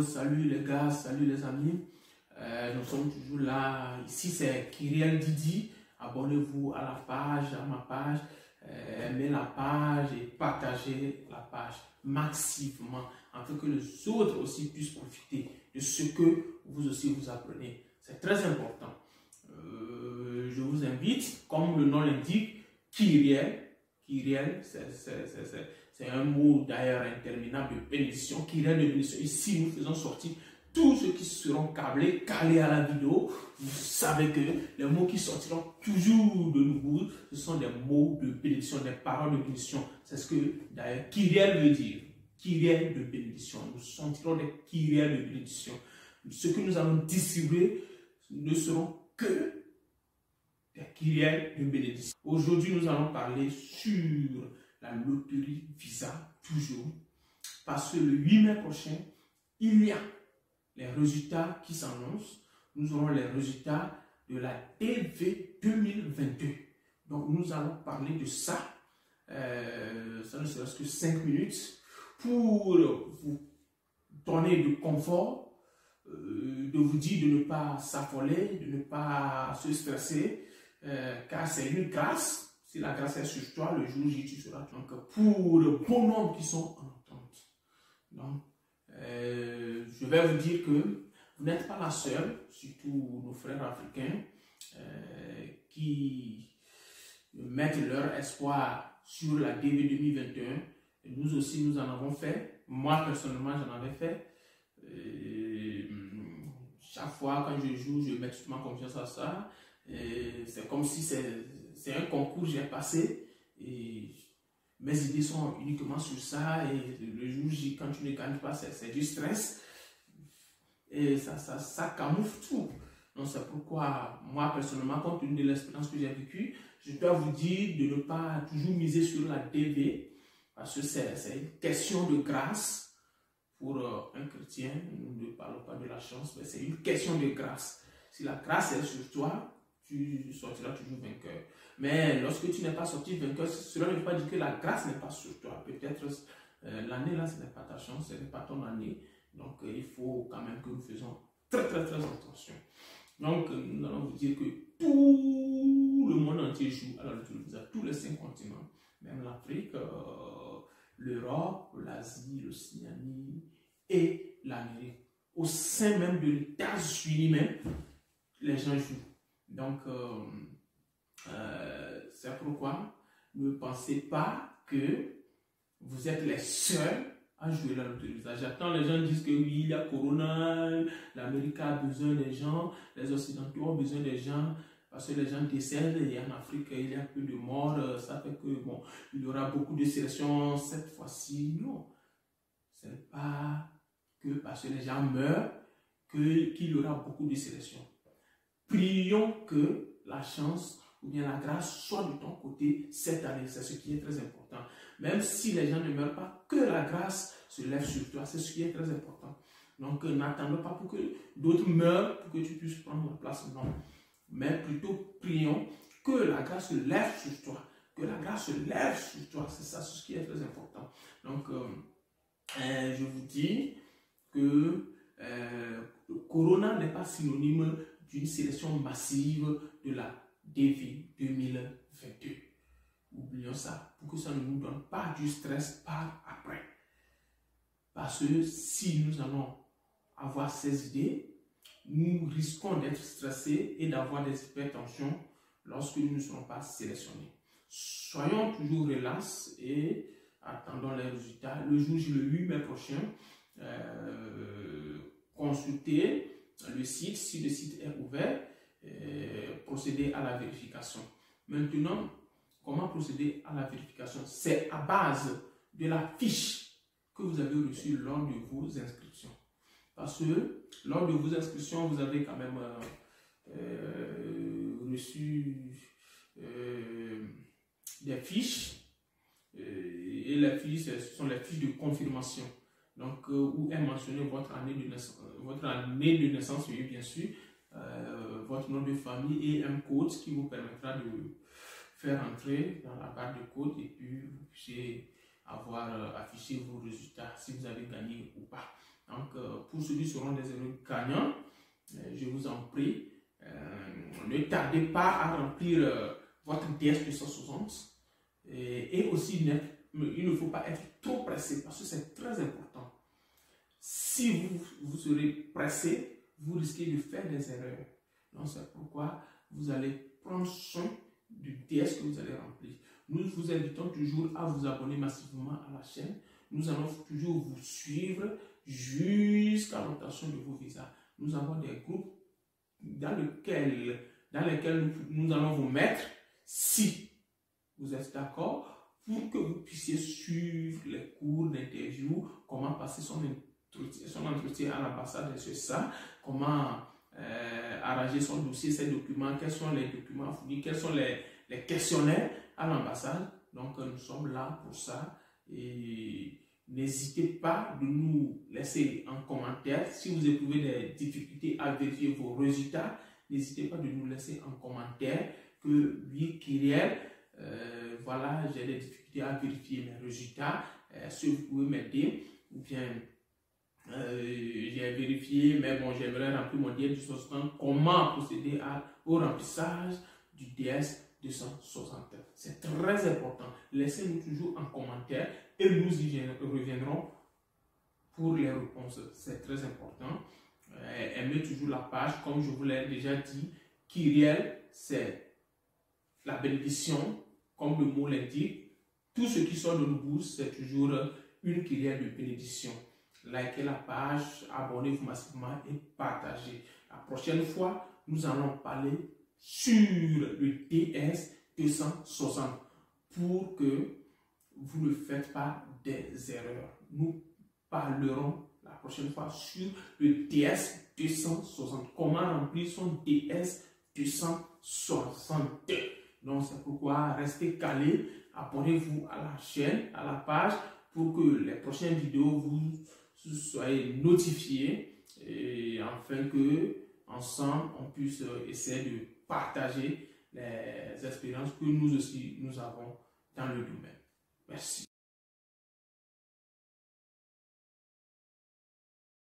Salut les gars, salut les amis. Nous sommes toujours là. Ici c'est Kyriel Didi. Abonnez-vous à la page, à ma page. Aimez la page et partagez la page massivement afin que les autres aussi puissent profiter de ce que vous aussi vous apprenez. C'est très important. Je vous invite, comme le nom l'indique, Kyriel. Kyriel, c'est un mot d'ailleurs interminable de bénédiction. Kyriel de bénédiction. Ici, nous faisons sortir tous ceux qui seront calés à la vidéo. Vous savez que les mots qui sortiront toujours de nous, ce sont des mots de bénédiction, des paroles de bénédiction. C'est ce que d'ailleurs Kyriel veut dire. Kyriel de bénédiction. Nous sentirons des Kyriel de bénédiction. Ce que nous allons distribuer ne seront que des Kyriel de bénédiction. Aujourd'hui, nous allons parler sur la loterie Visa, toujours. Parce que le 8 mai prochain, il y a les résultats qui s'annoncent. Nous aurons les résultats de la DV 2022. Donc, nous allons parler de ça. Ça ne sera que 5 minutes pour vous donner du confort, de vous dire de ne pas s'affoler, de ne pas se stresser, car c'est une grâce. Si la grâce est sur toi, le jour J, tu seras tranquille. Pour le bon nombre qui sont en attente. Donc, je vais vous dire que vous n'êtes pas la seule, surtout nos frères africains, qui mettent leur espoir sur la DV 2021. Et nous aussi, nous en avons fait. Moi, personnellement, j'en avais fait. Chaque fois, quand je joue, je mets toute ma confiance à ça. C'est comme si c'est un concours que j'ai passé. Et mes idées sont uniquement sur ça. Et le jour J, quand tu ne gagnes pas, c'est du stress. Et ça camoufle tout. Donc c'est pourquoi, moi personnellement, compte tenu de l'expérience que j'ai vécue, je dois vous dire de ne pas toujours miser sur la DV. Parce que c'est une question de grâce pour un chrétien. Nous ne parlons pas de la chance, mais c'est une question de grâce. Si la grâce est sur toi, tu sortiras toujours vainqueur. Mais lorsque tu n'es pas sorti vainqueur, cela ne veut pas dire que la grâce n'est pas sur toi. Peut-être l'année là, ce n'est pas ta chance, ce n'est pas ton année. Donc il faut quand même que nous faisons très attention. Donc nous allons vous dire que tout le monde entier joue à la loterie Visa, tous les 5 continents, même l'Afrique, l'Europe, l'Asie, l'Océanie et l'Amérique. Au sein même de l'États-Unis même, les gens jouent. Donc, c'est pourquoi ne pensez pas que vous êtes les seuls à jouer la loterie Visa. J'attends les gens disent que oui, il y a Corona, l'Amérique a besoin des gens, les Occidentaux ont besoin des gens, parce que les gens décèdent et en Afrique, il y a peu de morts. Ça fait que, bon, il y aura beaucoup de sélections cette fois-ci. Non, ce n'est pas que parce que les gens meurent qu'il y aura beaucoup de sélections. Prions que la chance ou bien la grâce soit de ton côté cette année. C'est ce qui est très important. Même si les gens ne meurent pas, que la grâce se lève sur toi. C'est ce qui est très important. Donc, n'attendons pas pour que d'autres meurent pour que tu puisses prendre la place. Non. Mais plutôt prions que la grâce se lève sur toi. Que la grâce se lève sur toi. C'est ça ce qui est très important. Donc, je vous dis que le Corona n'est pas synonyme d'une sélection massive de la DV 2022. Oublions ça, pour que ça ne nous donne pas du stress par après. Parce que si nous allons avoir ces idées, nous risquons d'être stressés et d'avoir des hypertensions lorsque nous ne serons pas sélectionnés. Soyons toujours relax et attendons les résultats. Le jour J, le 8 mai prochain, consultez le site, si le site est ouvert, procédez à la vérification. Maintenant, comment procéder à la vérification? C'est à base de la fiche que vous avez reçue lors de vos inscriptions. Parce que lors de vos inscriptions, vous avez quand même reçu des fiches. Et les fiches, ce sont les fiches de confirmation. Donc, où est mentionné votre année de naissance, oui, bien sûr, votre nom de famille et un code qui vous permettra de faire entrer dans la barre de code et puis vous puissiez avoir affiché vos résultats si vous avez gagné ou pas. Donc, pour ceux qui seront des élèves gagnants, je vous en prie, ne tardez pas à remplir votre DS 260 et aussi il ne faut pas être trop pressé parce que c'est très important. Si vous serez pressé, vous risquez de faire des erreurs. Donc, c'est pourquoi vous allez prendre soin du DS que vous allez remplir. Nous vous invitons toujours à vous abonner massivement à la chaîne. Nous allons toujours vous suivre jusqu'à l'obtention de vos visas. Nous avons des groupes dans lesquels nous allons vous mettre, si vous êtes d'accord, pour que vous puissiez suivre les cours d'interview, comment passer son entretien à l'ambassade et ça, comment arranger son dossier, ses documents, quels sont les documents fournis, quels sont les questionnaires à l'ambassade. Donc nous sommes là pour ça et n'hésitez pas de nous laisser en commentaire si vous éprouvez des difficultés à vérifier vos résultats. N'hésitez pas de nous laisser en commentaire que oui, Kyriel, voilà, j'ai des difficultés à vérifier mes résultats. Est-ce que vous pouvez m'aider? Ou bien j'ai vérifié, mais bon, j'aimerais remplir mon DS 260. Comment procéder au remplissage du DS 260? C'est très important. Laissez-nous toujours en commentaire et nous y reviendrons pour les réponses. C'est très important. Aimez toujours la page, comme je vous l'ai déjà dit. Kyriel, c'est la bénédiction, comme le mot l'indique. Tout ce qui sort de nos bouches, c'est toujours une Kyriel de bénédiction. Likez la page, abonnez-vous massivement et partagez. La prochaine fois, nous allons parler sur le DS 260 pour que vous ne faites pas des erreurs. Nous parlerons la prochaine fois sur le DS 260. Comment remplir son DS 260. Donc c'est pourquoi restez calés, abonnez-vous à la chaîne, à la page pour que les prochaines vidéos vous soyez notifiés et afin que ensemble on puisse essayer de partager les expériences que nous aussi nous avons dans le domaine. Merci.